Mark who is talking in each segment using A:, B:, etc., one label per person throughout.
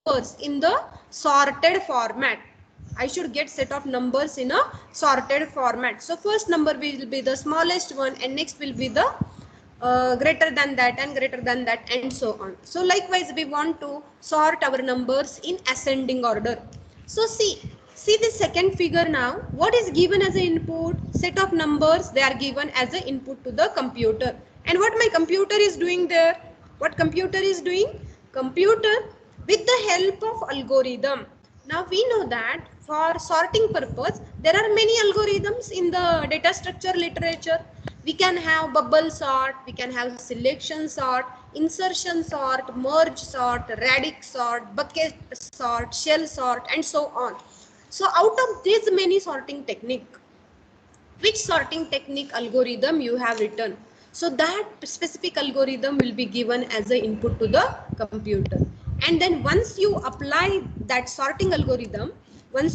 A: numbers in the sorted format. I should get set of numbers in a sorted format. So first number will be the smallest one, and next will be the greater than that and greater than that, and so on. So likewise we want to sort our numbers in ascending order. So see the second figure now. What is given as an input? Set of numbers, they are given as an input to the computer. And what my computer is doing there? What computer is doing? Computer, with the help of algorithm. Now we know that for sorting purpose there are many algorithms in the data structure literature. We can have bubble sort, we can have selection sort, insertion sort, merge sort, radix sort, bucket sort, shell sort, and so on. So out of these many sorting technique, which sorting technique algorithm you have written? So that specific algorithm will be given as an input to the computer. And then once you apply that sorting algorithm, then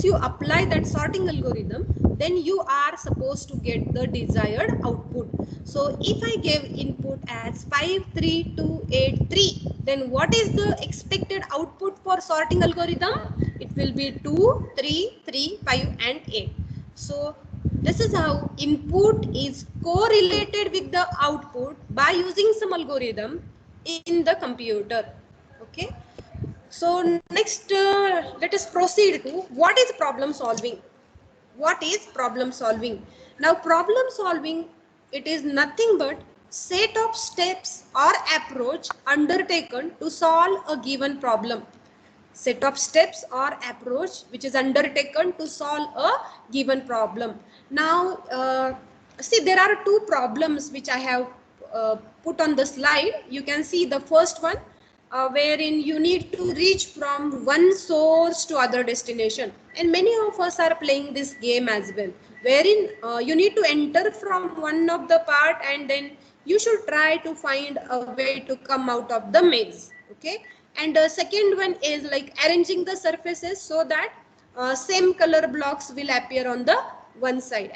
A: you are supposed to get the desired output. So if I give input as 53283, then what is the expected output for sorting algorithm? It will be 2, 3, 3, 5, and 8. So this is how input is correlated with the output by using some algorithm in the computer. Okay. So next, let us proceed to what is problem solving. What is problem solving? Now problem solving, it is nothing but set of steps or approach undertaken to solve a given problem. Set of steps or approach which is undertaken to solve a given problem. Now see, there are two problems which I have put on the slide. You can see the first one, wherein you need to reach from one source to other destination, and many of us are playing this game as well, wherein you need to enter from one of the part and then you should try to find a way to come out of the maze. Okay. And second one is like arranging the surfaces so that same color blocks will appear on the one side.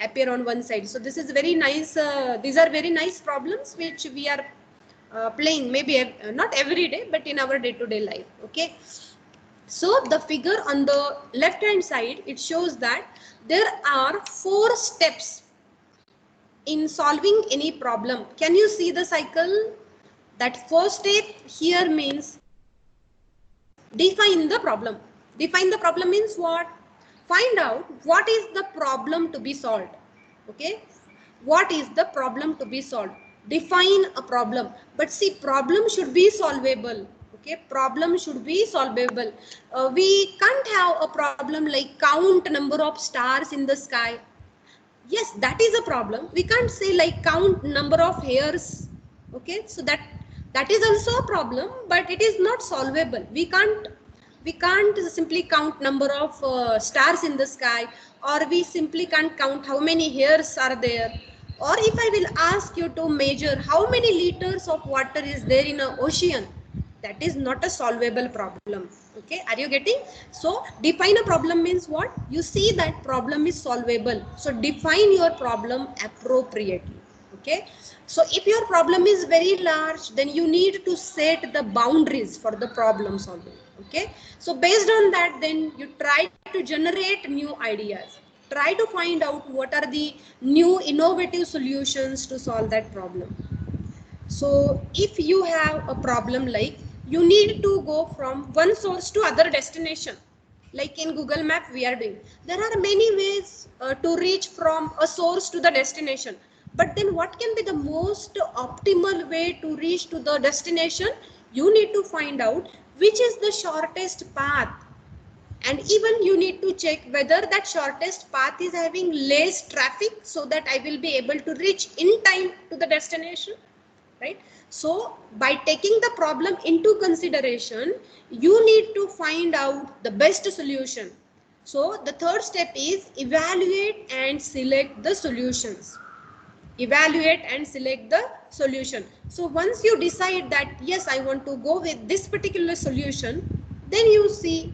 A: So this is very nice. These are very nice problems which we are playing, maybe not every day but in our day-to-day life. Okay. So the figure on the left hand side, it shows that there are 4 steps in solving any problem. Can you see the cycle? That first step here means define the problem. Define the problem means what? Find out what is the problem to be solved. Okay. What is the problem to be solved? Define a problem. But see, problem should be solvable. Okay. Problem should be solvable. We can't have a problem like count number of stars in the sky. Yes, that is a problem. We can't say like count number of hairs. Okay. So that is also a problem, but it is not solvable. We can't simply count number of stars in the sky, or we simply can't count how many hairs are there. Or if I will ask you to measure how many liters of water is there in an ocean, that is not a solvable problem. Okay, are you getting? So define a problem means what? You see that problem is solvable, so define your problem appropriately. Okay. So if your problem is very large, then you need to set the boundaries for the problem solving. Okay. So based on that, then you try to generate new ideas. Try to find out what are the new innovative solutions to solve that problem. So if you have a problem like you need to go from one source to other destination, like in Google Map we are doing, there are many ways to reach from a source to the destination. But then what can be the most optimal way to reach to the destination? You need to find out which is the shortest path. And even you need to check whether that shortest path is having less traffic, so that I will be able to reach in time to the destination. Right. So by taking the problem into consideration, you need to find out the best solution. So the third step is evaluate and select the solutions. Evaluate and select the solution. So once you decide that yes, I want to go with this particular solution, then you see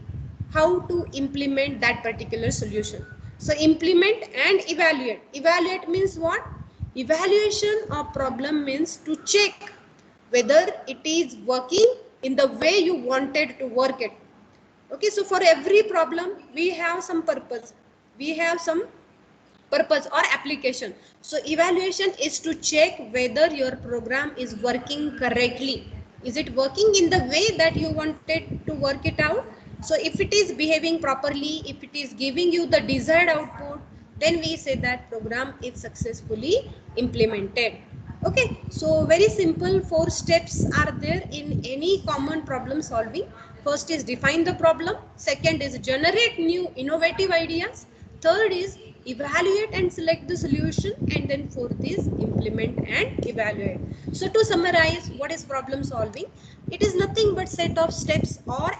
A: how to implement that particular solution. So implement and evaluate. Evaluate means what? Evaluation of problem means to check whether it is working in the way you wanted to work it. Okay, so for every problem we have some purpose, we have some purpose or application. So evaluation is to check whether your program is working correctly. Is it working in the way that you wanted to work it out? So if it is behaving properly, if it is giving you the desired output, then we say that program is successfully implemented. Okay, so very simple 4 steps are there in any common problem solving. First is define the problem, second is generate new innovative ideas, third is evaluate and select the solution, and then fourth is implement and evaluate. So to summarize, what is problem solving? It is nothing but set of steps or